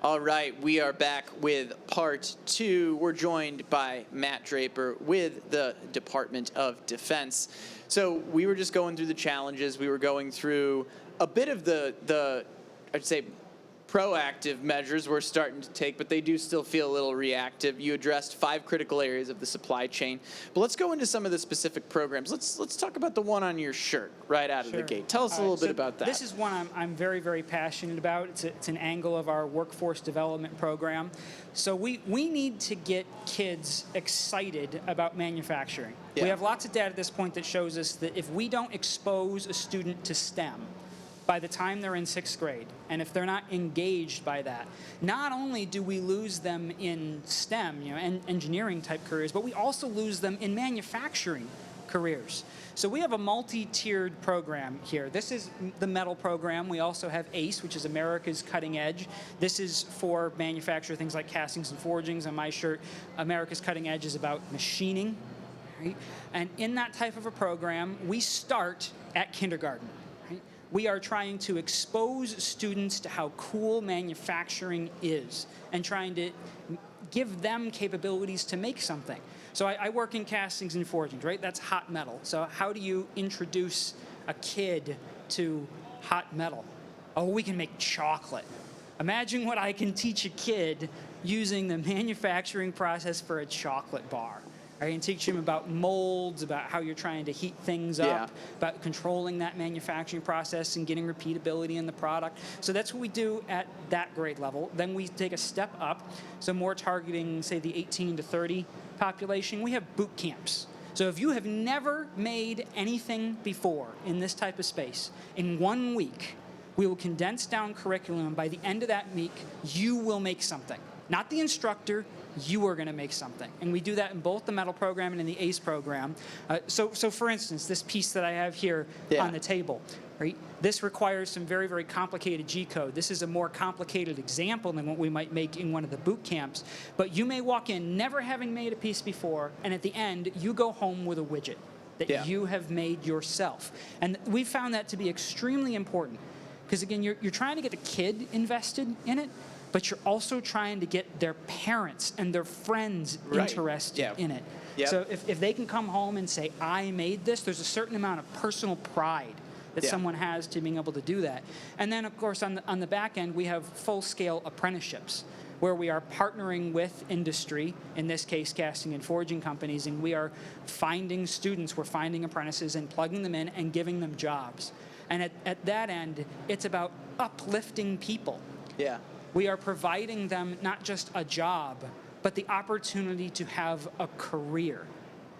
All right, we are back with part 2. We're joined by Matt Draper with the Department of Defense. So we were just going through the challenges. We were going through a bit of the I'd say, proactive measures we're starting to take, but they do still feel a little reactive. You addressed 5 critical areas of the supply chain, but let's go into some of the specific programs. Let's talk about the one on your shirt right out of the gate. Tell us a little bit about that. This is one I'm very, very passionate about. It's an angle of our workforce development program. So we need to get kids excited about manufacturing. Yeah. We have lots of data at this point that shows us that if we don't expose a student to STEM, by the time they're in 6th grade, and if they're not engaged by that, not only do we lose them in STEM, and engineering type careers, but we also lose them in manufacturing careers. So we have a multi-tiered program here. This is the metal program. We also have ACE, which is America's Cutting Edge. This is for manufacture things like castings and forgings. On my shirt, America's Cutting Edge is about machining. Right? And in that type of a program, we start at kindergarten. We are trying to expose students to how cool manufacturing is and trying to give them capabilities to make something. So I work in castings and forgings, right? That's hot metal. So how do you introduce a kid to hot metal? Oh, we can make chocolate. Imagine what I can teach a kid using the manufacturing process for a chocolate bar. I can teach them about molds, about how you're trying to heat things up, about controlling that manufacturing process and getting repeatability in the product. So that's what we do at that grade level. Then we take a step up, so more targeting, say, the 18 to 30 population. We have boot camps. So if you have never made anything before in this type of space, in 1 week, we will condense down curriculum. By the end of that week, you will make something. Not the instructor, you are going to make something. And we do that in both the metal program and in the ACE program. So for instance, this piece that I have here on the table, right? This requires some very, very complicated G-code. This is a more complicated example than what we might make in one of the boot camps. But you may walk in never having made a piece before, and at the end, you go home with a widget that you have made yourself. And we found that to be extremely important. Because again, you're trying to get the kid invested in it, but you're also trying to get their parents and their friends interested in it. Yep. So if they can come home and say, I made this, there's a certain amount of personal pride that someone has to being able to do that. And then, of course, on the back end, we have full-scale apprenticeships where we are partnering with industry, in this case, casting and forging companies, and we are finding students, we're finding apprentices and plugging them in and giving them jobs. And at that end, it's about uplifting people. Yeah. We are providing them not just a job, but the opportunity to have a career.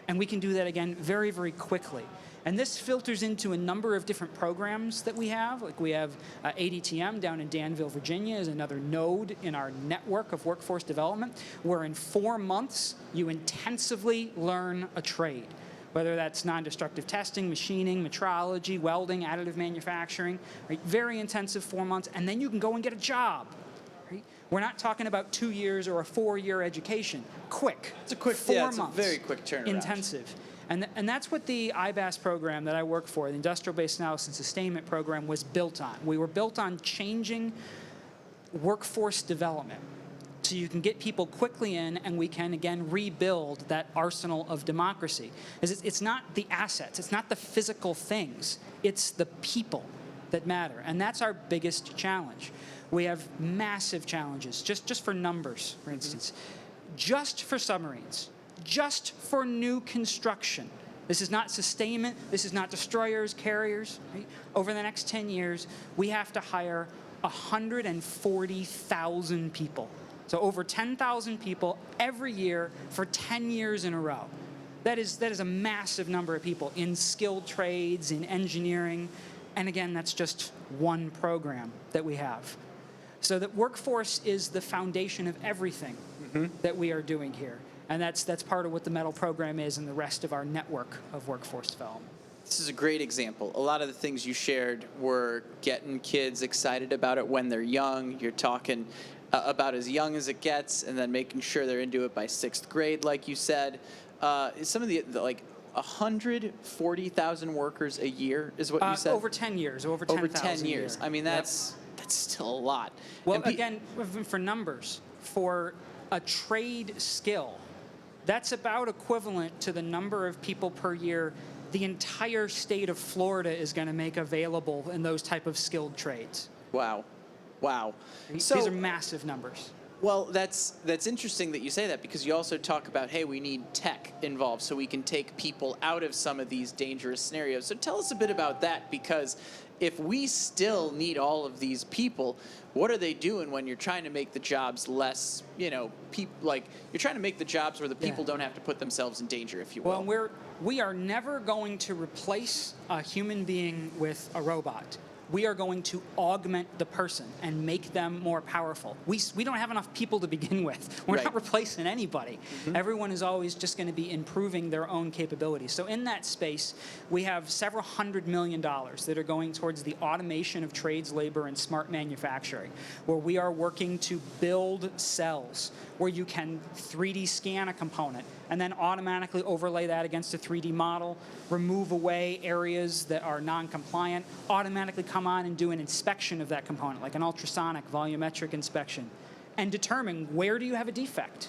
And we can do that, again, very, very quickly. And this filters into a number of different programs that we have. Like we have ADTM down in Danville, Virginia is another node in our network of workforce development, where in 4 months, you intensively learn a trade. Whether that's non-destructive testing, machining, metrology, welding, additive manufacturing, right? Very intensive 4 months, and then you can go and get a job. Right? We're not talking about 2 years or a 4-year education. Quick. It's a quick 4 months. It's a very quick turnaround. Intensive. And that's what the IBAS program that I work for, the Industrial-Based Analysis and Sustainment program, was built on. We were built on changing workforce development. So you can get people quickly in, and we can, again, rebuild that arsenal of democracy. It's not the assets. It's not the physical things. It's the people that matter. And that's our biggest challenge. We have massive challenges, just for numbers, for instance. Just for submarines, just for new construction. This is not sustainment. This is not destroyers, carriers. Right? Over the next 10 years, we have to hire 140,000 people. So over 10,000 people every year for 10 years in a row. That is a massive number of people in skilled trades, in engineering. And again, that's just one program that we have. So that workforce is the foundation of everything that we are doing here. And that's part of what the metal program is and the rest of our network of workforce development. This is a great example. A lot of the things you shared were getting kids excited about it when they're young. You're talking about as young as it gets, and then making sure they're into it by 6th grade, like you said. Some of the like 140,000 workers a year is what you said? Over 10 years, over 10,000 Over 10 years. I mean, that's that's still a lot. Well, And again, for numbers, for a trade skill, that's about equivalent to the number of people per year the entire state of Florida is going to make available in those type of skilled trades. wow. Wow. These are massive numbers. Well, that's interesting that you say that, because you also talk about, hey, we need tech involved so we can take people out of some of these dangerous scenarios. So tell us a bit about that, because if we still need all of these people, what are they doing when you're trying to make the jobs less, you're trying to make the jobs where the people don't have to put themselves in danger, if you will. Well, we are never going to replace a human being with a robot. We are going to augment the person and make them more powerful. We don't have enough people to begin with. We're not replacing anybody. Everyone is always just going to be improving their own capabilities. So in that space, we have several $100 million that are going towards the automation of trades, labor, and smart manufacturing, where we are working to build cells where you can 3D scan a component and then automatically overlay that against a 3D model, remove away areas that are non-compliant, automatically come on and do an inspection of that component, like an ultrasonic volumetric inspection, and determine where do you have a defect.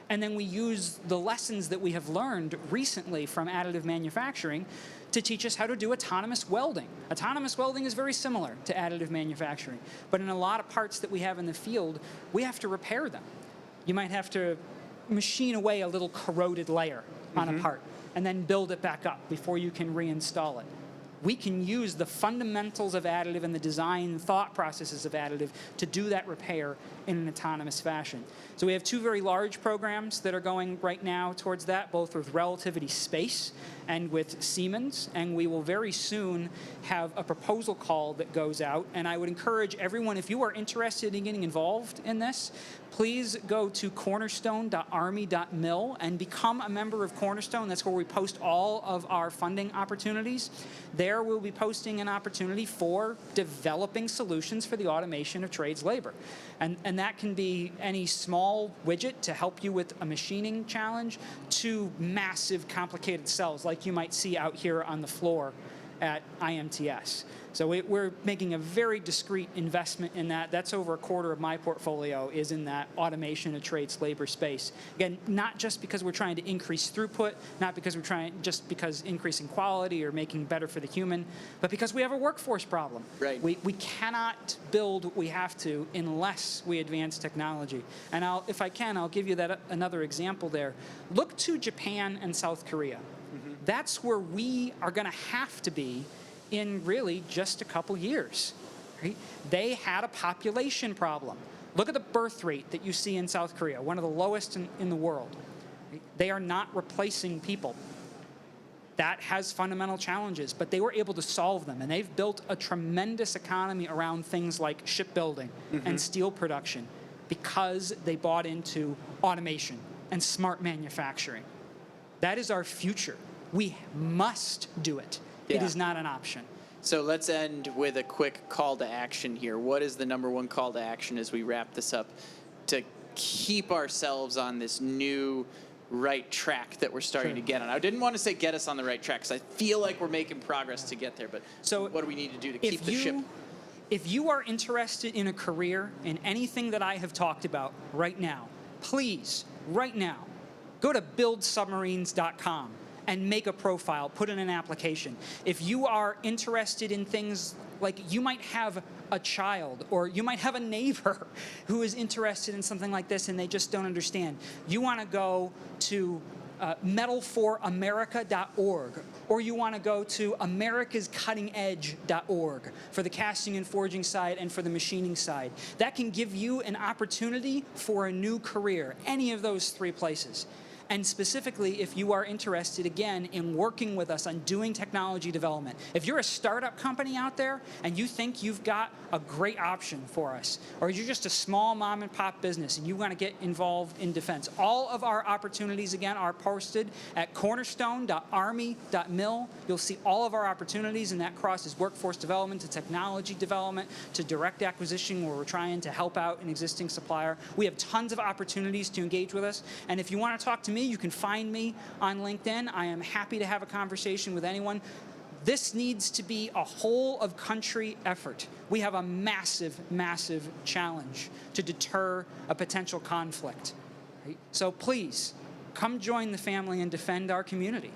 And then we use the lessons that we have learned recently from additive manufacturing to teach us how to do autonomous welding. Autonomous welding is very similar to additive manufacturing, but in a lot of parts that we have in the field, we have to repair them. You might have to machine away a little corroded layer on a part and then build it back up before you can reinstall it. We can use the fundamentals of additive and the design thought processes of additive to do that repair in an autonomous fashion. So we have two very large programs that are going right now towards that, both with Relativity Space and with Siemens, and we will very soon have a proposal call that goes out, and I would encourage everyone, if you are interested in getting involved in this, please go to cornerstone.army.mil and become a member of Cornerstone. That's where we post all of our funding opportunities. There we'll be posting an opportunity for developing solutions for the automation of trades labor. And that can be any small widget to help you with a machining challenge to massive complicated cells like you might see out here on the floor at IMTS. So we're making a very discrete investment in that. That's over a quarter of my portfolio is in that automation of trades labor space. Again, not just because we're trying to increase throughput, not because we're trying just because increasing quality or making better for the human, but because we have a workforce problem. Right. We cannot build what we have to unless we advance technology. And if I can, I'll give you another example there. Look to Japan and South Korea. That's where we are going to have to be in really just a couple years. Right? They had a population problem. Look at the birth rate that you see in South Korea, one of the lowest in the world. Right? They are not replacing people. That has fundamental challenges, but they were able to solve them, and they've built a tremendous economy around things like shipbuilding and steel production because they bought into automation and smart manufacturing. That is our future. We must do it. It is not an option. So let's end with a quick call to action here. What is the number one call to action as we wrap this up to keep ourselves on this new right track that we're starting to get on? I didn't want to say get us on the right track because I feel like we're making progress to get there, but so what do we need to do to keep the ship? If you are interested in a career in anything that I have talked about right now, please, right now, go to buildsubmarines.com. and make a profile, put in an application. If you are interested in things like you might have a child or you might have a neighbor who is interested in something like this and they just don't understand, you want to go to metalforamerica.org, or you want to go to americascuttingedge.org for the casting and forging side and for the machining side. That can give you an opportunity for a new career, any of those three places. And specifically, if you are interested, again, in working with us on doing technology development, if you're a startup company out there and you think you've got a great option for us, or you're just a small mom and pop business and you want to get involved in defense, all of our opportunities, again, are posted at cornerstone.army.mil. You'll see all of our opportunities, and that crosses workforce development to technology development to direct acquisition, where we're trying to help out an existing supplier. We have tons of opportunities to engage with us, and if you want to talk to me, you can find me on LinkedIn. I am happy to have a conversation with anyone. This needs to be a whole of country effort. We have a massive, massive challenge to deter a potential conflict. Right? So please, come join the family and defend our community.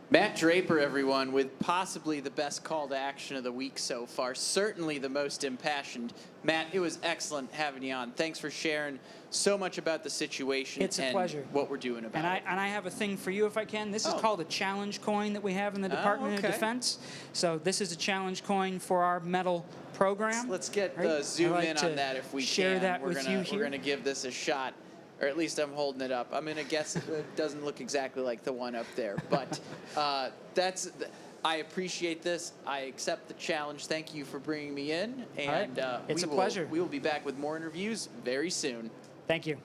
Matt Draper, everyone, with possibly the best call to action of the week so far. Certainly the most impassioned. Matt, it was excellent having you on. Thanks for sharing so much about the situation. It's a pleasure. What we're doing about it. And I have a thing for you if I can. This is called a challenge coin that we have in the Department of Defense. So this is a challenge coin for our medal program. Let's get right? the zoom like in on that if we share can. that We're with gonna, you here. We're going to give this a shot. Or at least I'm holding it up. I'm going to guess it doesn't look exactly like the one up there. But I appreciate this. I accept the challenge. Thank you for bringing me in. And It's a pleasure. We will be back with more interviews very soon. Thank you.